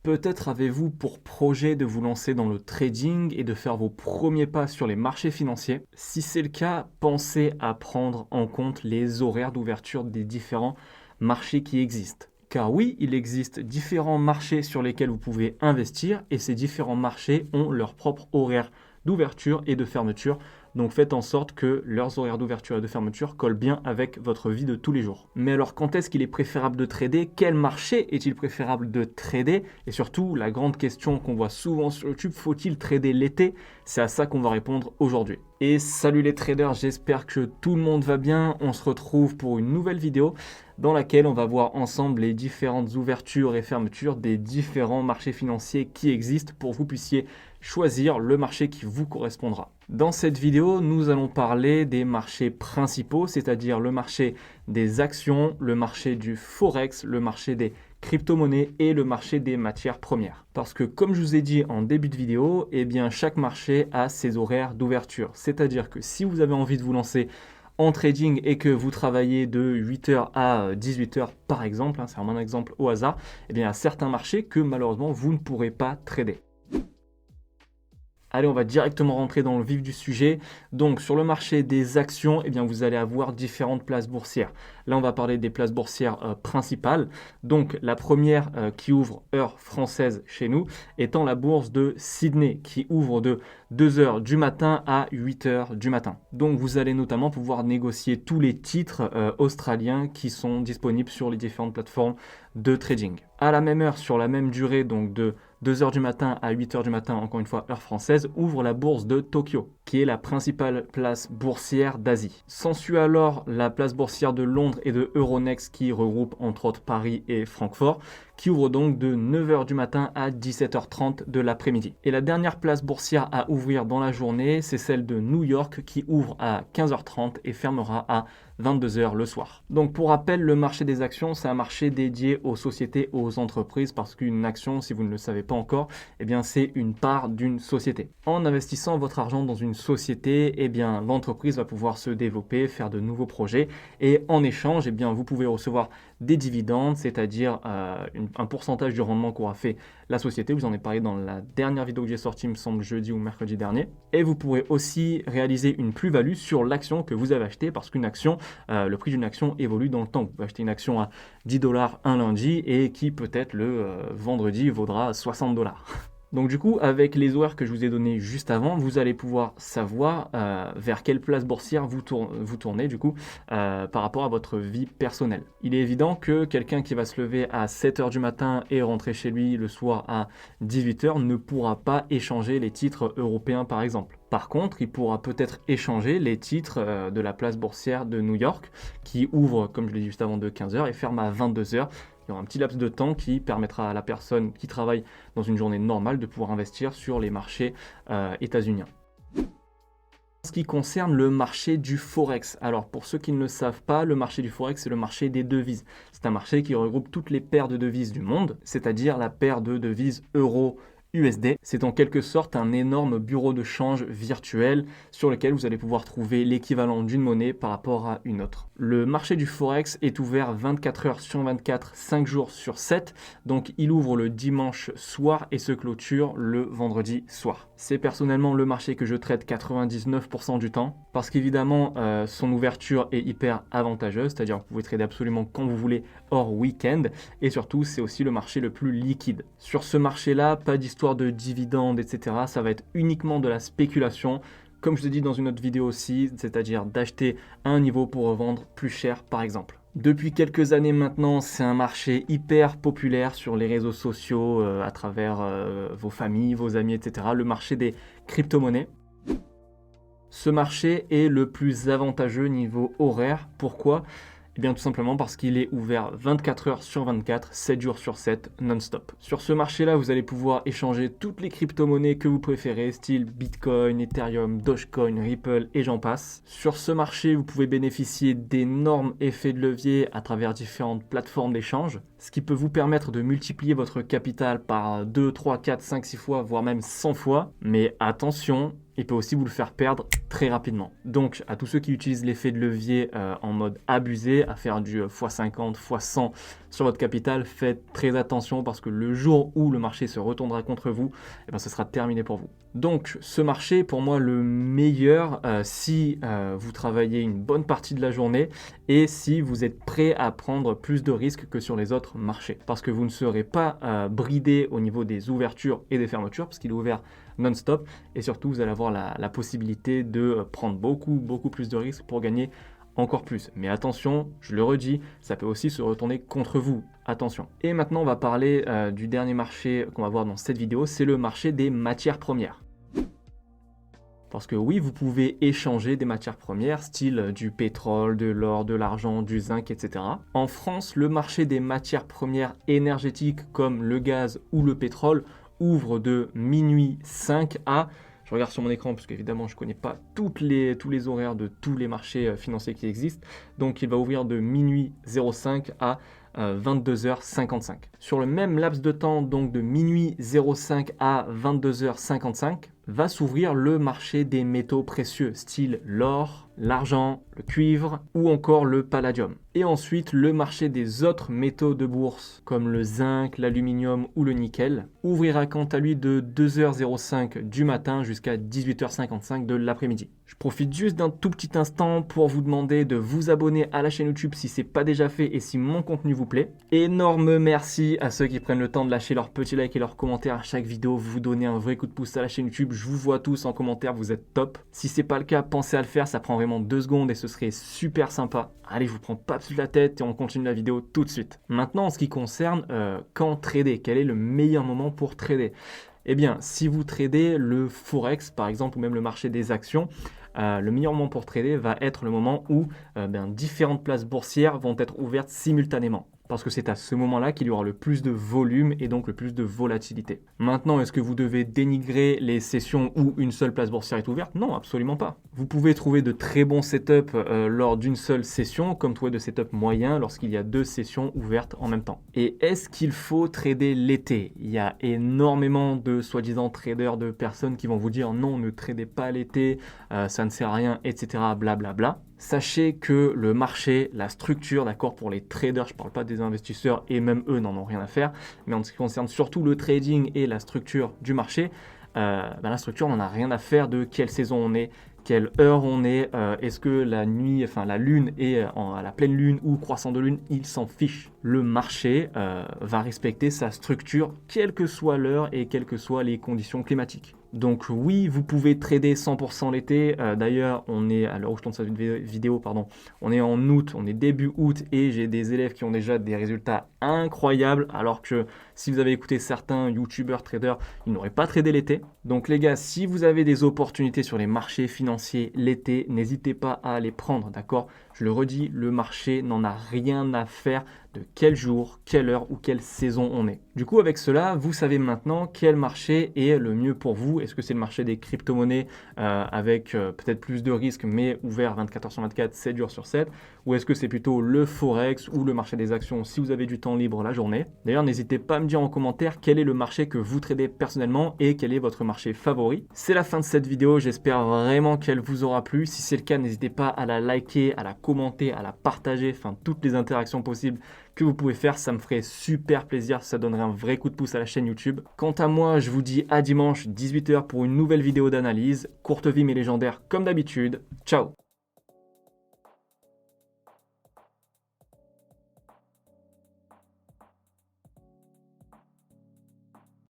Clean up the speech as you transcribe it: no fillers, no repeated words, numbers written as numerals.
Peut-être avez-vous pour projet de vous lancer dans le trading et de faire vos premiers pas sur les marchés financiers. Si c'est le cas, pensez à prendre en compte les horaires d'ouverture des différents marchés qui existent. Car oui, il existe différents marchés sur lesquels vous pouvez investir et ces différents marchés ont leur propre horaire d'ouverture et de fermeture. Donc faites en sorte que leurs horaires d'ouverture et de fermeture collent bien avec votre vie de tous les jours. Mais alors quand est-ce qu'il est préférable de trader? Quel marché est-il préférable de trader? Et surtout, la grande question qu'on voit souvent sur YouTube, faut-il trader l'été? C'est à ça qu'on va répondre aujourd'hui. Et salut les traders, j'espère que tout le monde va bien. On se retrouve pour une nouvelle vidéo dans laquelle on va voir ensemble les différentes ouvertures et fermetures des différents marchés financiers qui existent pour que vous puissiez choisir le marché qui vous correspondra. Dans cette vidéo, nous allons parler des marchés principaux, c'est-à-dire le marché des actions, le marché du forex, le marché des crypto-monnaies et le marché des matières premières. Parce que comme je vous ai dit en début de vidéo, eh bien chaque marché a ses horaires d'ouverture. C'est-à-dire que si vous avez envie de vous lancer en trading et que vous travaillez de 8h à 18h par exemple, c'est un exemple au hasard, eh bien il y a certains marchés que malheureusement vous ne pourrez pas trader. Allez, on va directement rentrer dans le vif du sujet. Donc, sur le marché des actions, eh bien, vous allez avoir différentes places boursières. Là, on va parler des places boursières principales. Donc, la première qui ouvre heure française chez nous étant la bourse de Sydney qui ouvre de 2h du matin à 8h du matin. Donc, vous allez notamment pouvoir négocier tous les titres australiens qui sont disponibles sur les différentes plateformes de trading. À la même heure, sur la même durée, donc de 2h du matin à 8h du matin, encore une fois heure française, ouvre la bourse de Tokyo, qui est la principale place boursière d'Asie. S'ensuit alors la place boursière de Londres et de Euronext qui regroupe entre autres Paris et Francfort, qui ouvre donc de 9h du matin à 17h30 de l'après-midi. Et la dernière place boursière à ouvrir dans la journée, c'est celle de New York qui ouvre à 15h30 et fermera à 22h le soir. Donc pour rappel, le marché des actions, c'est un marché dédié aux sociétés, aux entreprises, parce qu'une action, si vous ne le savez pas encore, eh bien c'est une part d'une société. En investissant votre argent dans une société, eh bien l'entreprise va pouvoir se développer, faire de nouveaux projets, et en échange, eh bien vous pouvez recevoir des dividendes, c'est-à-dire un pourcentage du rendement qu'aura fait la société. Vous en avez parlé dans la dernière vidéo que j'ai sortie, il me semble jeudi ou mercredi dernier. Et vous pourrez aussi réaliser une plus-value sur l'action que vous avez achetée, parce qu'une action, le prix d'une action évolue dans le temps. Vous pouvez acheter une action à 10$ un lundi et qui peut-être le vendredi vaudra 60$. Donc du coup, avec les horaires que je vous ai donnés juste avant, vous allez pouvoir savoir vers quelle place boursière vous tournez du coup par rapport à votre vie personnelle. Il est évident que quelqu'un qui va se lever à 7h du matin et rentrer chez lui le soir à 18h ne pourra pas échanger les titres européens par exemple. Par contre, il pourra peut-être échanger les titres de la place boursière de New York qui ouvre, comme je l'ai dit juste avant, de 15h et ferme à 22h. Il y aura un petit laps de temps qui permettra à la personne qui travaille dans une journée normale de pouvoir investir sur les marchés états-uniens. En ce qui concerne le marché du Forex, alors pour ceux qui ne le savent pas, le marché du Forex, c'est le marché des devises. C'est un marché qui regroupe toutes les paires de devises du monde, c'est-à-dire la paire de devises euro USD. C'est en quelque sorte un énorme bureau de change virtuel sur lequel vous allez pouvoir trouver l'équivalent d'une monnaie par rapport à une autre. Le marché du Forex est ouvert 24 heures sur 24, 5 jours sur 7. Donc il ouvre le dimanche soir et se clôture le vendredi soir. C'est personnellement le marché que je traite 99% du temps parce qu'évidemment son ouverture est hyper avantageuse, c'est-à-dire que vous pouvez trader absolument quand vous voulez hors week-end et surtout c'est aussi le marché le plus liquide. Sur ce marché-là, pas d'histoire de dividendes, etc. Ça va être uniquement de la spéculation. Comme je te dis dans une autre vidéo aussi, c'est-à-dire d'acheter à un niveau pour revendre plus cher par exemple. Depuis quelques années maintenant, c'est un marché hyper populaire sur les réseaux sociaux, à travers vos familles, vos amis, etc. Le marché des crypto-monnaies. Ce marché est le plus avantageux niveau horaire. Pourquoi ? Eh bien tout simplement parce qu'il est ouvert 24 heures sur 24, 7 jours sur 7, non-stop. Sur ce marché-là, vous allez pouvoir échanger toutes les crypto-monnaies que vous préférez, style Bitcoin, Ethereum, Dogecoin, Ripple et j'en passe. Sur ce marché, vous pouvez bénéficier d'énormes effets de levier à travers différentes plateformes d'échange, ce qui peut vous permettre de multiplier votre capital par 2, 3, 4, 5, 6 fois, voire même 100 fois. Mais attention, il peut aussi vous le faire perdre très rapidement. Donc à tous ceux qui utilisent l'effet de levier en mode abusé, à faire du x50, x100 sur votre capital, faites très attention parce que le jour où le marché se retournera contre vous, eh ben, ce sera terminé pour vous. Donc ce marché, pour moi, le meilleur si vous travaillez une bonne partie de la journée et si vous êtes prêt à prendre plus de risques que sur les autres marchés. Parce que vous ne serez pas bridé au niveau des ouvertures et des fermetures, parce qu'il est ouvert non-stop. Et surtout, vous allez avoir la possibilité de prendre beaucoup plus de risques pour gagner encore plus. Mais attention, je le redis, ça peut aussi se retourner contre vous. Attention. Et maintenant, on va parler du dernier marché qu'on va voir dans cette vidéo, c'est le marché des matières premières. Parce que oui, vous pouvez échanger des matières premières, style du pétrole, de l'or, de l'argent, du zinc, etc. En France, le marché des matières premières énergétiques comme le gaz ou le pétrole ouvre de minuit 5 à... Je regarde sur mon écran parce qu'évidemment, je ne connais pas tous les horaires de tous les marchés financiers qui existent. Donc, il va ouvrir de minuit 05 à 22h55. Sur le même laps de temps, donc de minuit 05 à 22h55, va s'ouvrir le marché des métaux précieux, style l'or, l'argent, le cuivre ou encore le palladium. Et ensuite, le marché des autres métaux de bourse, comme le zinc, l'aluminium ou le nickel, ouvrira quant à lui de 2h05 du matin jusqu'à 18h55 de l'après-midi. Je profite juste d'un tout petit instant pour vous demander de vous abonner à la chaîne YouTube si ce n'est pas déjà fait et si mon contenu vous plaît. Énorme merci à ceux qui prennent le temps de lâcher leur petit like et leur commentaire à chaque vidéo. Vous donnez un vrai coup de pouce à la chaîne YouTube. Je vous vois tous en commentaire, vous êtes top. Si ce n'est pas le cas, pensez à le faire. Ça prend vraiment 2 secondes et ce serait super sympa. Allez, je vous prends pas plus la tête et on continue la vidéo tout de suite. Maintenant, en ce qui concerne quand trader, quel est le meilleur moment pour trader? Eh bien, si vous tradez le Forex, par exemple, ou même le marché des actions, le meilleur moment pour trader va être le moment où différentes places boursières vont être ouvertes simultanément. Parce que c'est à ce moment-là qu'il y aura le plus de volume et donc le plus de volatilité. Maintenant, est-ce que vous devez dénigrer les sessions où une seule place boursière est ouverte? Non, absolument pas. Vous pouvez trouver de très bons setups lors d'une seule session, comme trouver de setups moyens lorsqu'il y a 2 sessions ouvertes en même temps. Et est-ce qu'il faut trader l'été? Il y a énormément de soi-disant traders, de personnes qui vont vous dire non, ne tradez pas l'été, ça ne sert à rien, etc. Blablabla. Sachez que le marché, la structure, d'accord, pour les traders, je ne parle pas des investisseurs et même eux n'en ont rien à faire, mais en ce qui concerne surtout le trading et la structure du marché, la structure n'en a rien à faire de quelle saison on est, quelle heure on est, est-ce que la nuit, enfin la lune est à la pleine lune ou croissant de lune, il s'en fiche. Le marché va respecter sa structure, quelle que soit l'heure et quelles que soient les conditions climatiques. Donc oui, vous pouvez trader 100% l'été. D'ailleurs, on est, à l'heure où je tourne cette vidéo, on est en août, on est début août et j'ai des élèves qui ont déjà des résultats incroyables, alors que si vous avez écouté certains youtubeurs traders, ils n'auraient pas tradé l'été. Donc les gars, si vous avez des opportunités sur les marchés financiers l'été, n'hésitez pas à les prendre, d'accord? Je le redis, le marché n'en a rien à faire de quel jour, quelle heure ou quelle saison on est. Du coup, avec cela, vous savez maintenant quel marché est le mieux pour vous. Est-ce que c'est le marché des crypto-monnaies avec peut-être plus de risques mais ouvert 24h sur 24, 7 jours sur 7? Ou est-ce que c'est plutôt le Forex ou le marché des actions si vous avez du temps libre la journée? D'ailleurs, n'hésitez pas à me dire en commentaire quel est le marché que vous tradez personnellement et quel est votre marché favori. C'est la fin de cette vidéo, j'espère vraiment qu'elle vous aura plu. Si c'est le cas, n'hésitez pas à la liker, à la commenter, à la partager, enfin toutes les interactions possibles que vous pouvez faire, ça me ferait super plaisir, ça donnerait un vrai coup de pouce à la chaîne YouTube. Quant à moi, je vous dis à dimanche 18h pour une nouvelle vidéo d'analyse, courte vie mais légendaire comme d'habitude. Ciao!